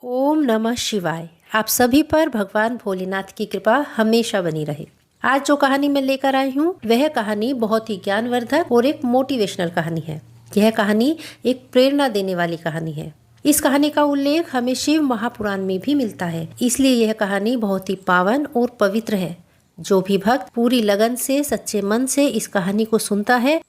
ओम नमः शिवाय। आप सभी पर भगवान भोलेनाथ की कृपा हमेशा बनी रहे। आज जो कहानी मैं लेकर आई हूँ वह कहानी बहुत ही ज्ञानवर्धक और एक मोटिवेशनल कहानी है। यह कहानी एक प्रेरणा देने वाली कहानी है। इस कहानी का उल्लेख हमें शिव महापुराण में भी मिलता है, इसलिए यह कहानी बहुत ही पावन और पवित्र है। जो भी भक्त पूरी लगन से सच्चे मन से इस कहानी को सुनता है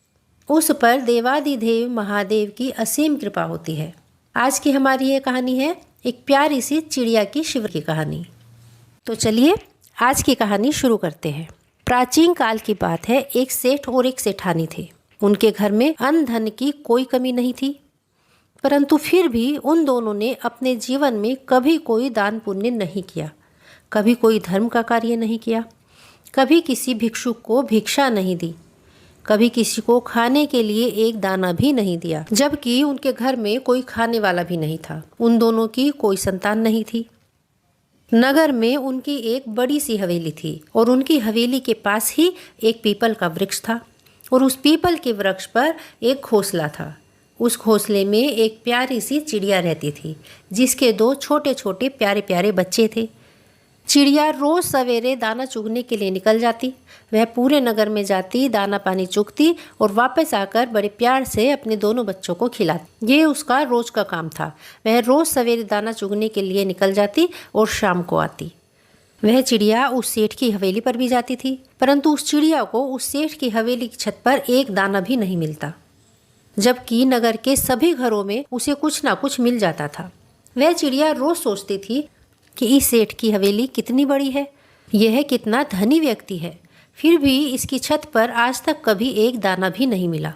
उस पर देवादिदेव महादेव की असीम कृपा होती है। आज की हमारी यह कहानी है एक प्यारी सी चिड़िया की शिव की कहानी। तो चलिए आज की कहानी शुरू करते हैं। प्राचीन काल की बात है। एक सेठ और एक सेठानी थे। उनके घर में अन्न धन की कोई कमी नहीं थी, परंतु फिर भी उन दोनों ने अपने जीवन में कभी कोई दान पुण्य नहीं किया, कभी कोई धर्म का कार्य नहीं किया, कभी किसी भिक्षुक को भिक्षा नहीं दी, कभी किसी को खाने के लिए एक दाना भी नहीं दिया, जबकि उनके घर में कोई खाने वाला भी नहीं था। उन दोनों की कोई संतान नहीं थी। नगर में उनकी एक बड़ी सी हवेली थी और उनकी हवेली के पास ही एक पीपल का वृक्ष था और उस पीपल के वृक्ष पर एक घोंसला था। उस घोंसले में एक प्यारी सी चिड़िया रहती थी जिसके दो छोटे छोटे प्यारे प्यारे बच्चे थे। चिड़िया रोज सवेरे दाना चुगने के लिए निकल जाती। वह पूरे नगर में जाती, दाना पानी चुगती और वापस आकर बड़े प्यार से अपने दोनों बच्चों को खिलाती। ये उसका रोज का काम था। वह रोज सवेरे दाना चुगने के लिए निकल जाती और शाम को आती। वह चिड़िया उस सेठ की हवेली पर भी जाती थी, परंतु उस चिड़िया को उस सेठ की हवेली की छत पर एक दाना भी नहीं मिलता, जबकि नगर के सभी घरों में उसे कुछ ना कुछ मिल जाता था। वह चिड़िया रोज सोचती थी कि इस सेठ की हवेली कितनी बड़ी है, यह कितना धनी व्यक्ति है, फिर भी इसकी छत पर आज तक कभी एक दाना भी नहीं मिला।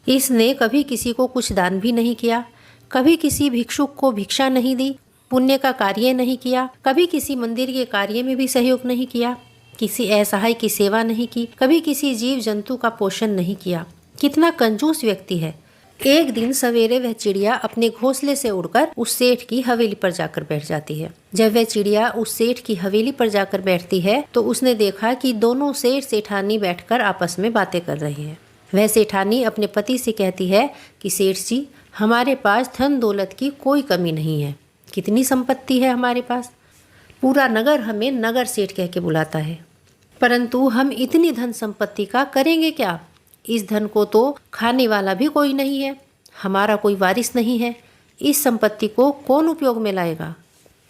इसने कभी किसी को कुछ दान भी नहीं किया, कभी किसी भिक्षुक को भिक्षा नहीं दी, पुण्य का कार्य नहीं किया, कभी किसी मंदिर के कार्य में भी सहयोग नहीं किया, किसी असहाय की सेवा नहीं की, कभी किसी जीव जंतु का पोषण नहीं किया। कितना कंजूस व्यक्ति है। एक दिन सवेरे वह चिड़िया अपने घोंसले से उड़कर उस सेठ की हवेली पर जाकर बैठ जाती है। जब वह चिड़िया उस सेठ की हवेली पर जाकर बैठती है तो उसने देखा कि दोनों सेठ सेठानी बैठकर आपस में बातें कर रहे हैं। वह सेठानी अपने पति से कहती है कि सेठ जी, हमारे पास धन दौलत की कोई कमी नहीं है, कितनी संपत्ति है हमारे पास, पूरा नगर हमें नगर सेठ कह के बुलाता है, परंतु हम इतनी धन संपत्ति का करेंगे क्या? इस धन को तो खाने वाला भी कोई नहीं है, हमारा कोई वारिस नहीं है, इस संपत्ति को कौन उपयोग में लाएगा?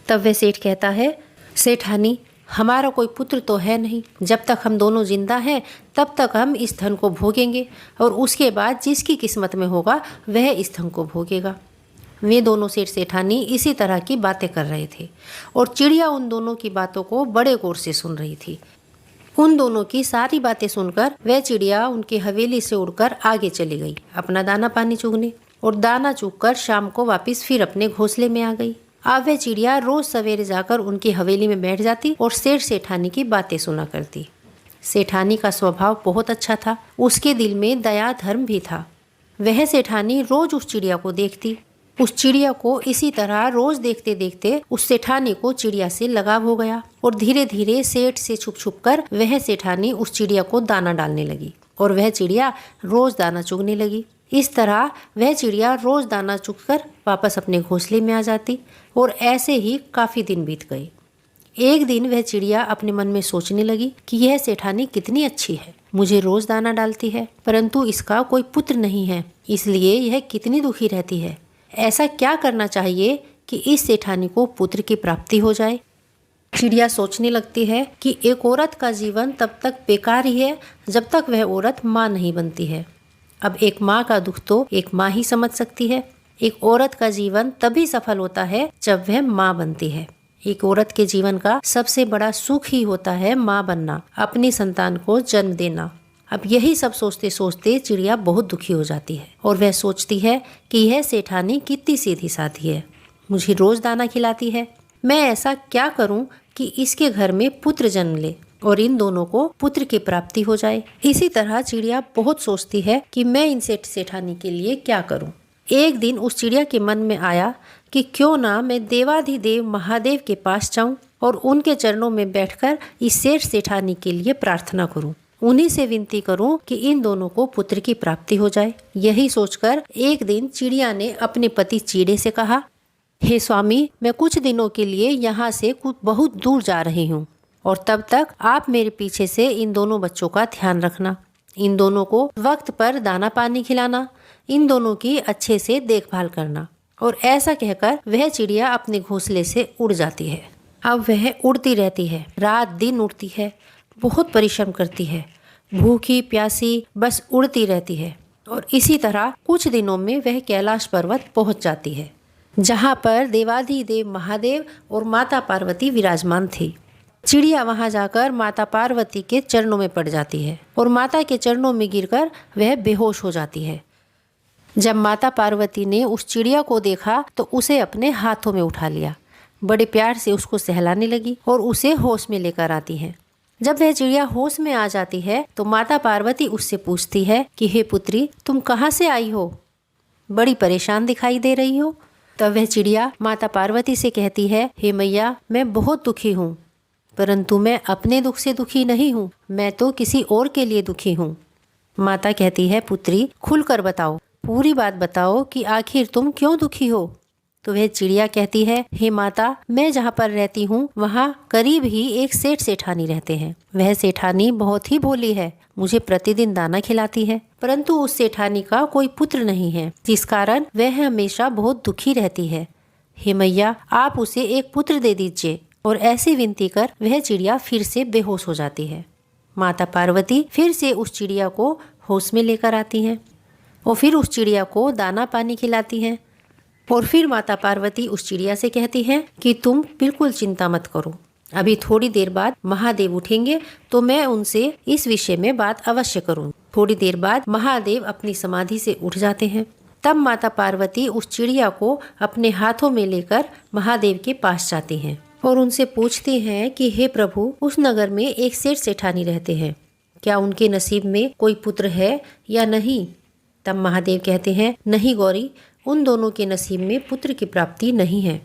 तब वह सेठ कहता है, सेठानी, हमारा कोई पुत्र तो है नहीं, जब तक हम दोनों जिंदा हैं तब तक हम इस धन को भोगेंगे और उसके बाद जिसकी किस्मत में होगा वह इस धन को भोगेगा। वे दोनों सेठ सेठानी इसी तरह की बातें कर रहे थे और चिड़िया उन दोनों की बातों को बड़े गौर से सुन रही थी। उन दोनों की सारी बातें सुनकर वह चिड़िया उनकी हवेली से उड़कर आगे चली गई अपना दाना पानी चुगने, और दाना चुगकर शाम को वापस फिर अपने घोंसले में आ गई। अब वह चिड़िया रोज सवेरे जाकर उनकी हवेली में बैठ जाती और सेठ सेठानी की बातें सुना करती। सेठानी का स्वभाव बहुत अच्छा था, उसके दिल में दया धर्म भी था। वह सेठानी रोज उस चिड़िया को देखती। उस चिड़िया को इसी तरह रोज देखते देखते उस सेठानी को चिड़िया से लगाव हो गया और धीरे धीरे सेठ से छुप छुप कर वह सेठानी उस चिड़िया को दाना डालने लगी और वह चिड़िया रोज दाना चुगने लगी। इस तरह वह चिड़िया रोज दाना चुगकर वापस अपने घोंसले में आ जाती और ऐसे ही काफी दिन बीत गए। एक दिन वह चिड़िया अपने मन में सोचने लगी कि यह सेठानी कितनी अच्छी है, मुझे रोज दाना डालती है, परंतु इसका कोई पुत्र नहीं है, इसलिए यह कितनी दुखी रहती है। ऐसा क्या करना चाहिए कि इस सेठानी को पुत्र की प्राप्ति हो जाए? चिड़िया सोचने लगती है कि एक औरत का जीवन तब तक बेकार ही है जब तक वह औरत माँ नहीं बनती है। अब एक माँ का दुख तो एक माँ ही समझ सकती है। एक औरत का जीवन तभी सफल होता है जब वह माँ बनती है। एक औरत के जीवन का सबसे बड़ा सुख ही होता है माँ बनना, अपनी संतान को जन्म देना। अब यही सब सोचते सोचते चिड़िया बहुत दुखी हो जाती है और वह सोचती है कि यह सेठानी कितनी सीधी साधी है, मुझे रोज दाना खिलाती है, मैं ऐसा क्या करूं कि इसके घर में पुत्र जन्म ले और इन दोनों को पुत्र की प्राप्ति हो जाए। इसी तरह चिड़िया बहुत सोचती है कि मैं इन सेठानी के लिए क्या करूं। एक दिन उस चिड़िया के मन में आया कि क्यों ना मैं देवाधिदेव महादेव के पास जाऊं और उनके चरणों में बैठकर इस सेठ सेठानी के लिए प्रार्थना करूं, उन्हीं से विनती करूं कि इन दोनों को पुत्र की प्राप्ति हो जाए। यही सोचकर एक दिन चिड़िया ने अपने पति चीड़े से कहा, हे स्वामी, मैं कुछ दिनों के लिए यहाँ से कुछ बहुत दूर जा रही हूँ और तब तक आप मेरे पीछे से इन दोनों बच्चों का ध्यान रखना। इन दोनों को वक्त पर दाना पानी खिलाना, इन दोनों की अच्छे से देखभाल करना। और ऐसा कहकर वह चिड़िया अपने घोंसले से उड़ जाती है। अब वह उड़ती रहती है, रात दिन उड़ती है, बहुत परिश्रम करती है, भूखी प्यासी बस उड़ती रहती है। और इसी तरह कुछ दिनों में वह कैलाश पर्वत पहुंच जाती है, जहां पर देवाधिदेव महादेव और माता पार्वती विराजमान थी। चिड़िया वहां जाकर माता पार्वती के चरणों में पड़ जाती है और माता के चरणों में गिरकर वह बेहोश हो जाती है। जब माता पार्वती ने उस चिड़िया को देखा तो उसे अपने हाथों में उठा लिया, बड़े प्यार से उसको सहलाने लगी और उसे होश में लेकर आती है। जब वह चिड़िया होश में आ जाती है तो माता पार्वती उससे पूछती है कि हे पुत्री, तुम कहाँ से आई हो? बड़ी परेशान दिखाई दे रही हो। तब वह चिड़िया माता पार्वती से कहती है, हे मैया, मैं बहुत दुखी हूँ, परंतु मैं अपने दुख से दुखी नहीं हूँ, मैं तो किसी और के लिए दुखी हूँ। माता कहती है, पुत्री खुलकर बताओ, पूरी बात बताओ कि आखिर तुम क्यों दुखी हो। तो वह चिड़िया कहती है, हे माता, मैं जहाँ पर रहती हूँ वहाँ करीब ही एक सेठ सेठानी रहते हैं। वह सेठानी बहुत ही भोली है, मुझे प्रतिदिन दाना खिलाती है, परंतु उस सेठानी का कोई पुत्र नहीं है, जिस कारण वह हमेशा बहुत दुखी रहती है। हे मैया, आप उसे एक पुत्र दे दीजिए। और ऐसी विनती कर वह चिड़िया फिर से बेहोश हो जाती है। माता पार्वती फिर से उस चिड़िया को होश में लेकर आती हैं और फिर उस चिड़िया को दाना पानी खिलाती हैं। और फिर माता पार्वती उस चिड़िया से कहती हैं कि तुम बिल्कुल चिंता मत करो, अभी थोड़ी देर बाद महादेव उठेंगे तो मैं उनसे इस विषय में बात अवश्य करूँ। थोड़ी देर बाद महादेव अपनी समाधि से उठ जाते हैं। तब माता पार्वती उस चिड़िया को अपने हाथों में लेकर महादेव के पास जाती हैं और उनसे पूछती हैं कि हे प्रभु, उस नगर में एक सेठ सेठानी रहते हैं, क्या उनके नसीब में कोई पुत्र है या नहीं? तब महादेव कहते हैं, नहीं गौरी, उन दोनों के नसीब में पुत्र की प्राप्ति नहीं है।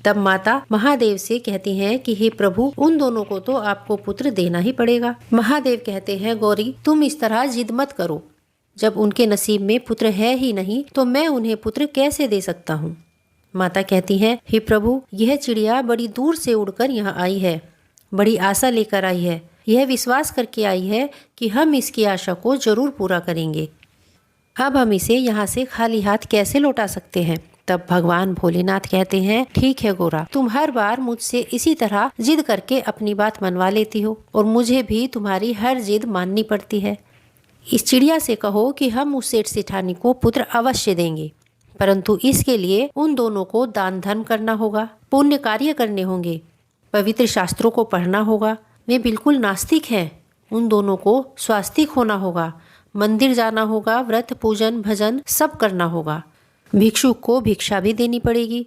तब माता महादेव से कहती हैं कि हे प्रभु, उन दोनों को तो आपको पुत्र देना ही पड़ेगा। महादेव कहते हैं, गौरी तुम इस तरह जिद मत करो, जब उनके नसीब में पुत्र है ही नहीं तो मैं उन्हें पुत्र कैसे दे सकता हूँ। माता कहती हैं, हे प्रभु, यह चिड़िया बड़ी दूर से उड़कर यहाँ आई है, बड़ी आशा लेकर आई है, यह विश्वास करके आई है कि हम इसकी आशा को जरूर पूरा करेंगे। अब हम इसे यहाँ से खाली हाथ कैसे लौटा सकते हैं? तब भगवान भोलेनाथ कहते हैं, ठीक है गोरा, तुम हर बार मुझसे इसी तरह जिद करके अपनी बात मनवा लेती हो और मुझे भी तुम्हारी हर जिद माननी पड़ती है। इस चिड़िया से कहो कि हम उस सेठ सेठानी को पुत्र अवश्य देंगे, परंतु इसके लिए उन दोनों को दान धर्म करना होगा, पुण्य कार्य करने होंगे, पवित्र शास्त्रों को पढ़ना होगा। वे बिल्कुल नास्तिक हैं, उन दोनों को स्वास्तिक होना होगा, मंदिर जाना होगा, व्रत पूजन भजन सब करना होगा, भिक्षुक को भिक्षा भी देनी पड़ेगी,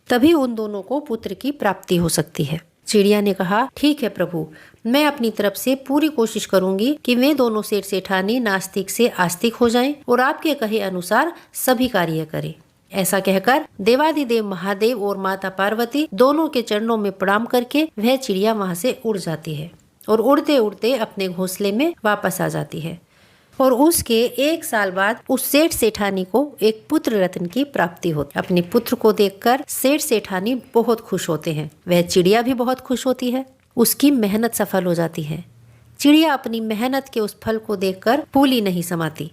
तभी उन दोनों को पुत्र की प्राप्ति हो सकती है। चिड़िया ने कहा, ठीक है प्रभु, मैं अपनी तरफ से पूरी कोशिश करूंगी कि वे दोनों सेठ सेठानी नास्तिक से आस्तिक हो जाएं और आपके कहे अनुसार सभी कार्य करें। ऐसा कहकर देवाधिदेव महादेव और माता पार्वती दोनों के चरणों में प्रणाम करके वह चिड़िया वहां से उड़ जाती है और उड़ते उड़ते अपने घोंसले में वापस आ जाती है। और उसके 1 साल बाद उस सेठ सेठानी को एक पुत्र रत्न की प्राप्ति होती। अपने पुत्र को देखकर सेठ सेठानी बहुत खुश होते हैं, वह चिड़िया भी बहुत खुश होती है, उसकी मेहनत सफल हो जाती है। चिड़िया अपनी मेहनत के उस फल को देखकर फूली नहीं समाती।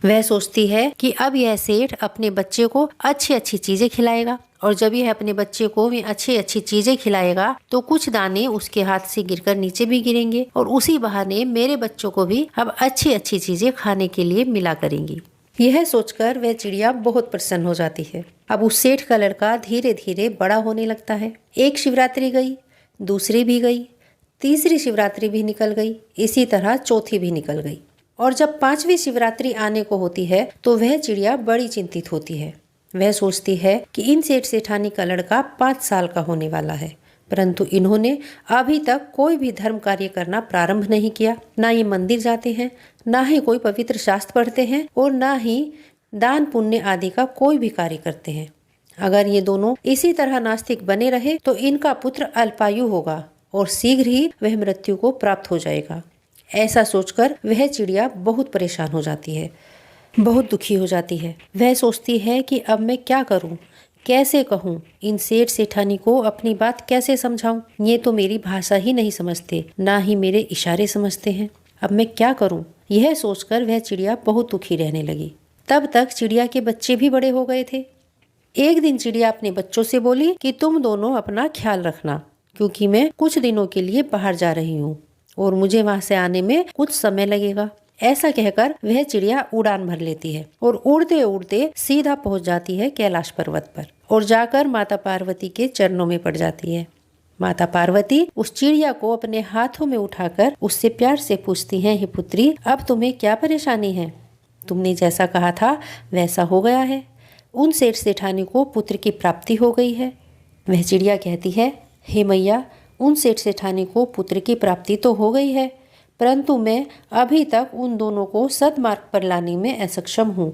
वह सोचती है कि अब यह सेठ अपने बच्चे को अच्छी अच्छी चीजें खिलाएगा और जब यह अपने बच्चे को भी अच्छी अच्छी चीजें खिलाएगा तो कुछ दाने उसके हाथ से गिरकर नीचे भी गिरेंगे और उसी बहाने मेरे बच्चों को भी अब अच्छी अच्छी चीजें खाने के लिए मिला करेंगी। यह सोचकर वह चिड़िया बहुत प्रसन्न हो जाती है। अब उस सेठ का लड़का धीरे धीरे बड़ा होने लगता है। एक शिवरात्रि गई, दूसरी भी गई, तीसरी शिवरात्रि भी निकल गई, इसी तरह चौथी भी निकल गई और जब 5वीं शिवरात्रि आने को होती है तो वह चिड़िया बड़ी चिंतित होती है। वह सोचती है कि इन सेठ सेठानी का लड़का 5 साल का होने वाला है, परंतु इन्होंने अभी तक कोई भी धर्म कार्य करना प्रारंभ नहीं किया, ना ये मंदिर जाते हैं, ना ही कोई पवित्र शास्त्र पढ़ते हैं और ना ही दान पुण्य आदि का कोई भी कार्य करते हैं। अगर ये दोनों इसी तरह नास्तिक बने रहे तो इनका पुत्र अल्पायु होगा और शीघ्र ही वह मृत्यु को प्राप्त हो जाएगा। ऐसा सोचकर वह चिड़िया बहुत परेशान हो जाती है, बहुत दुखी हो जाती है। वह सोचती है कि अब मैं क्या करूं, कैसे कहूँ, इन सेठ सेठानी को अपनी बात कैसे समझाऊं? ये तो मेरी भाषा ही नहीं समझते, ना ही मेरे इशारे समझते हैं। अब मैं क्या करूं? यह सोचकर वह चिड़िया बहुत दुखी रहने लगी। तब तक चिड़िया के बच्चे भी बड़े हो गए थे। एक दिन चिड़िया अपने बच्चों से बोली कि तुम दोनों अपना ख्याल रखना, क्योंकि मैं कुछ दिनों के लिए बाहर जा रही हूँ और मुझे वहाँ से आने में कुछ समय लगेगा। ऐसा कहकर वह चिड़िया उड़ान भर लेती है और उड़ते उड़ते सीधा पहुंच जाती है कैलाश पर्वत पर और जाकर माता पार्वती के चरणों में पड़ जाती है। माता पार्वती उस चिड़िया को अपने हाथों में उठाकर उससे प्यार से पूछती हैं, हे पुत्री, अब तुम्हें क्या परेशानी है? तुमने जैसा कहा था वैसा हो गया है। उन सेठ सेठानी को पुत्र की प्राप्ति हो गई है। वह चिड़िया कहती है, हे मैया, उन सेठ सेठानी को पुत्र की प्राप्ति तो हो गई है, परंतु मैं अभी तक उन दोनों को सद्मार्ग पर लाने में असक्षम हूँ।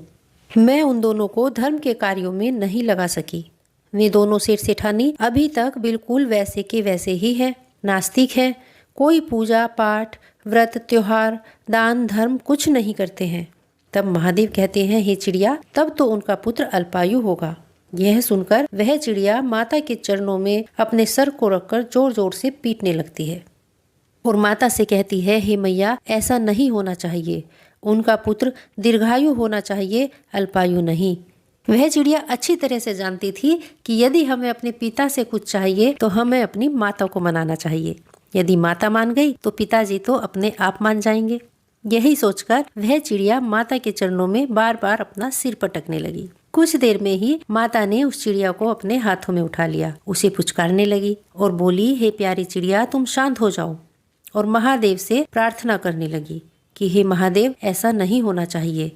मैं उन दोनों को धर्म के कार्यों में नहीं लगा सकी। वे दोनों सेठ सेठानी अभी तक बिल्कुल वैसे के वैसे ही हैं, नास्तिक हैं, कोई पूजा पाठ, व्रत, त्योहार, दान, धर्म कुछ नहीं करते हैं। तब महादेव कहते हैं, हे चिड़िया, तब तो उनका पुत्र अल्पायु होगा। यह सुनकर वह चिड़िया माता के चरणों में अपने सर को रखकर जोर जोर से पीटने लगती है और माता से कहती है, हे मैया, ऐसा नहीं होना चाहिए। उनका पुत्र दीर्घायु होना चाहिए, अल्पायु नहीं। वह चिड़िया अच्छी तरह से जानती थी कि यदि हमें अपने पिता से कुछ चाहिए तो हमें अपनी माता को मनाना चाहिए। यदि माता मान गई तो पिताजी तो अपने आप मान जाएंगे। यही सोचकर वह चिड़िया माता के चरणों में बार बार अपना सिर पटकने लगी। कुछ देर में ही माता ने उस चिड़िया को अपने हाथों में उठा लिया, उसे पुचकारने लगी और बोली, हे प्यारी चिड़िया, तुम शांत हो जाओ। और महादेव से प्रार्थना करने लगी कि हे महादेव, ऐसा नहीं होना चाहिए।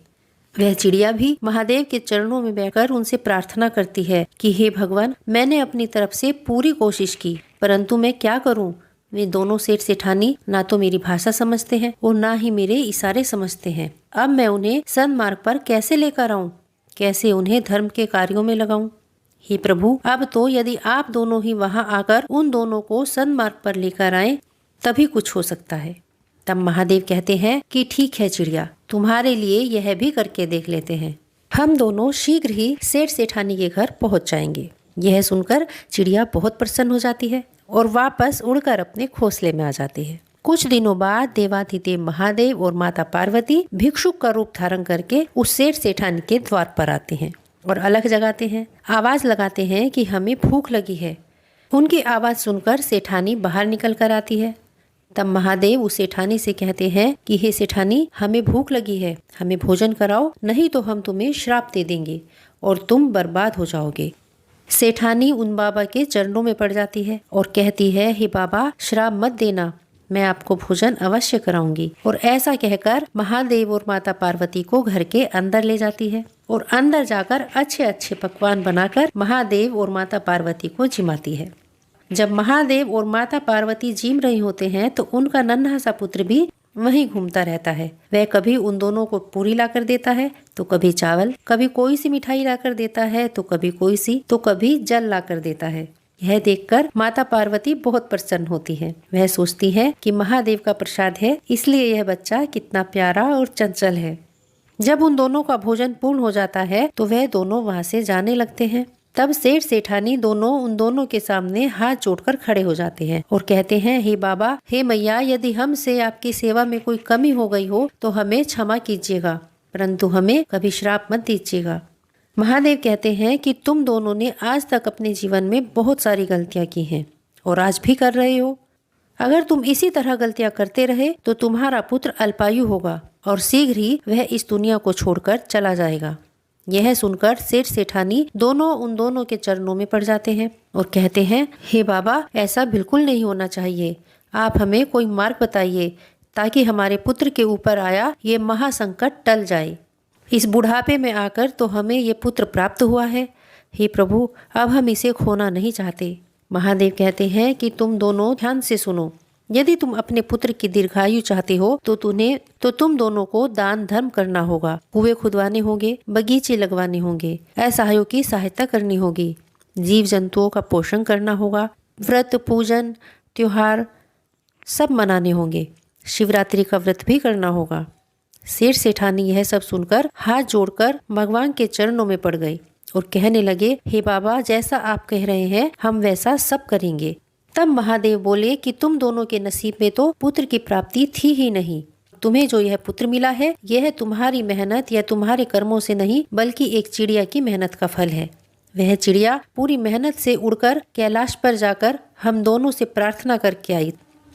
वह चिड़िया भी महादेव के चरणों में बैठकर उनसे प्रार्थना करती है कि हे भगवान, मैंने अपनी तरफ से पूरी कोशिश की, परंतु मैं क्या करूं? वे दोनों सेठ सेठानी ना तो मेरी भाषा समझते हैं और ना ही मेरे इशारे समझते हैं। अब मैं उन्हें सन्मार्ग पर कैसे लेकर आऊं? कैसे उन्हें धर्म के कार्यों में लगाऊं? हे प्रभु, अब तो यदि आप दोनों ही वहां आकर उन दोनों को सन्मार्ग पर लेकर आए तभी कुछ हो सकता है। तब महादेव कहते हैं कि ठीक है चिड़िया, तुम्हारे लिए यह भी करके देख लेते हैं। हम दोनों शीघ्र ही सेठ सेठानी के घर पहुंच जाएंगे। यह सुनकर चिड़िया बहुत प्रसन्न हो जाती है और वापस उड़कर अपने घोंसले में आ जाती है। कुछ दिनों बाद देवाधिदेव महादेव और माता पार्वती भिक्षुक का रूप धारण करके उस सेठ सेठानी के द्वार पर आते हैं और अलग जगाते हैं। आवाज लगाते हैं कि हमें भूख लगी है। उनकी आवाज सुनकर सेठानी बाहर निकल कर आती है। तब महादेव उस सेठानी से कहते हैं कि हे सेठानी, हमें भूख लगी है, हमें भोजन कराओ, नहीं तो हम तुम्हें श्राप दे देंगे और तुम बर्बाद हो जाओगे। सेठानी उन बाबा के चरणों में पड़ जाती है और कहती है, हे बाबा, श्राप मत देना, मैं आपको भोजन अवश्य कराऊंगी। और ऐसा कहकर महादेव और माता पार्वती को घर के अंदर ले जाती है और अंदर जाकर अच्छे अच्छे पकवान बनाकर महादेव और माता पार्वती को जिमाती है। जब महादेव और माता पार्वती जिम रहे होते हैं तो उनका नन्हा सा पुत्र भी वहीं घूमता रहता है। वह कभी उन दोनों को पूरी लाकर देता है तो कभी चावल, कभी कोई सी मिठाई लाकर देता है तो कभी कोई सी, तो कभी जल लाकर देता है। यह देखकर माता पार्वती बहुत प्रसन्न होती है। वह सोचती है कि महादेव का प्रसाद है, इसलिए यह बच्चा कितना प्यारा और चंचल है। जब उन दोनों का भोजन पूर्ण हो जाता है तो वह दोनों वहाँ से जाने लगते हैं। तब सेठ सेठानी दोनों उन दोनों के सामने हाथ जोड़कर खड़े हो जाते हैं और कहते हैं, हे बाबा, हे मैया, यदि हमसे आपकी सेवा में कोई कमी हो गई हो तो हमें क्षमा कीजिएगा, परंतु हमें कभी श्राप मत दीजिएगा। महादेव कहते हैं कि तुम दोनों ने आज तक अपने जीवन में बहुत सारी गलतियां की हैं और आज भी कर रहे हो। अगर तुम इसी तरह गलतियां करते रहे तो तुम्हारा पुत्र अल्पायु होगा और शीघ्र ही वह इस दुनिया को छोड़कर चला जाएगा। यह सुनकर सेठ सेठानी दोनों उन दोनों के चरणों में पड़ जाते हैं और कहते हैं, हे बाबा, ऐसा बिल्कुल नहीं होना चाहिए। आप हमें कोई मार्ग बताइए ताकि हमारे पुत्र के ऊपर आया ये महासंकट टल जाए। इस बुढ़ापे में आकर तो हमें ये पुत्र प्राप्त हुआ है। हे प्रभु, अब हम इसे खोना नहीं चाहते। महादेव कहते हैं कि तुम दोनों ध्यान से सुनो। यदि तुम अपने पुत्र की दीर्घायु चाहते हो तो तुम दोनों को दान धर्म करना होगा, कुएं खुदवाने होंगे, बगीचे लगवाने होंगे, असहायों की सहायता करनी होगी, जीव जंतुओं का पोषण करना होगा, व्रत, पूजन, त्योहार सब मनाने होंगे, शिवरात्रि का व्रत भी करना होगा। सेठ सेठानी यह सब सुनकर हाथ जोड़कर भगवान के चरणों में पड़ गई और कहने लगे, हे बाबा, जैसा आप कह रहे हैं हम वैसा सब करेंगे। तब महादेव बोले कि तुम दोनों के नसीब में तो पुत्र की प्राप्ति थी ही नहीं। तुम्हें जो यह पुत्र मिला है यह तुम्हारी मेहनत या तुम्हारे कर्मों से नहीं बल्कि एक चिड़िया की मेहनत का फल है। वह चिड़िया पूरी मेहनत से उड़कर कैलाश पर जाकर हम दोनों से प्रार्थना करके आई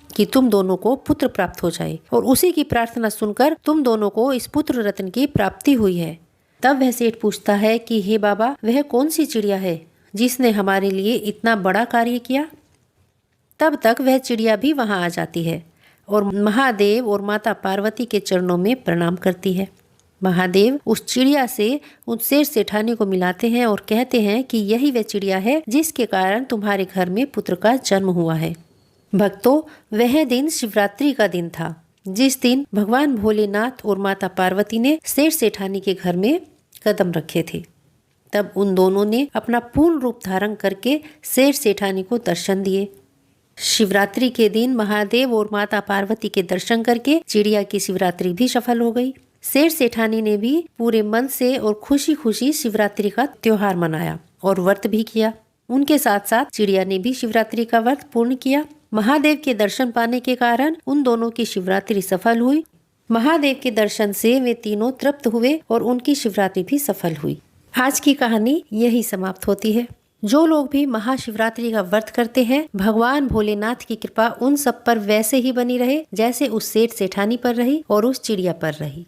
कि तुम दोनों को पुत्र प्राप्त हो जाए, और उसी की प्रार्थना सुनकर तुम दोनों को इस पुत्र रत्न की प्राप्ति हुई है। तब वह सेठ पूछता है कि हे बाबा, वह कौन सी चिड़िया है जिसने हमारे लिए इतना बड़ा कार्य किया। तब तक वह चिड़िया भी वहां आ जाती है और महादेव और माता पार्वती के चरणों में प्रणाम करती है। महादेव उस चिड़िया से उन सेठ सेठानी को मिलाते हैं और कहते हैं कि यही वह चिड़िया है जिसके कारण तुम्हारे घर में पुत्र का जन्म हुआ है। भक्तों, वह दिन शिवरात्रि का दिन था जिस दिन भगवान भोलेनाथ और माता पार्वती ने सेठ सेठानी के घर में कदम रखे थे। तब उन दोनों ने अपना पूर्ण रूप धारण करके सेठ सेठानी को दर्शन दिए। शिवरात्रि के दिन महादेव और माता पार्वती के दर्शन करके चिड़िया की शिवरात्रि भी सफल हो गई। सेठ सेठानी ने भी पूरे मन से और खुशी खुशी शिवरात्रि का त्योहार मनाया और व्रत भी किया। उनके साथ साथ चिड़िया ने भी शिवरात्रि का व्रत पूर्ण किया। महादेव के दर्शन पाने के कारण उन दोनों की शिवरात्रि सफल हुई। महादेव के दर्शन से वे तीनों तृप्त हुए और उनकी शिवरात्रि भी सफल हुई। आज की कहानी यही समाप्त होती है। जो लोग भी महाशिवरात्रि का व्रत करते हैं, भगवान भोलेनाथ की कृपा उन सब पर वैसे ही बनी रहे जैसे उस सेठ सेठानी पर रही और उस चिड़िया पर रही।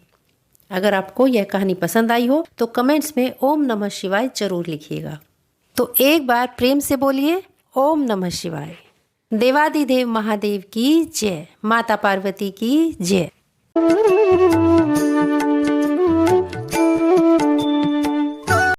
अगर आपको यह कहानी पसंद आई हो तो कमेंट्स में ओम नमः शिवाय जरूर लिखिएगा। तो एक बार प्रेम से बोलिए ओम नमः शिवाय। देवादिदेव महादेव की जय, माता पार्वती की जय।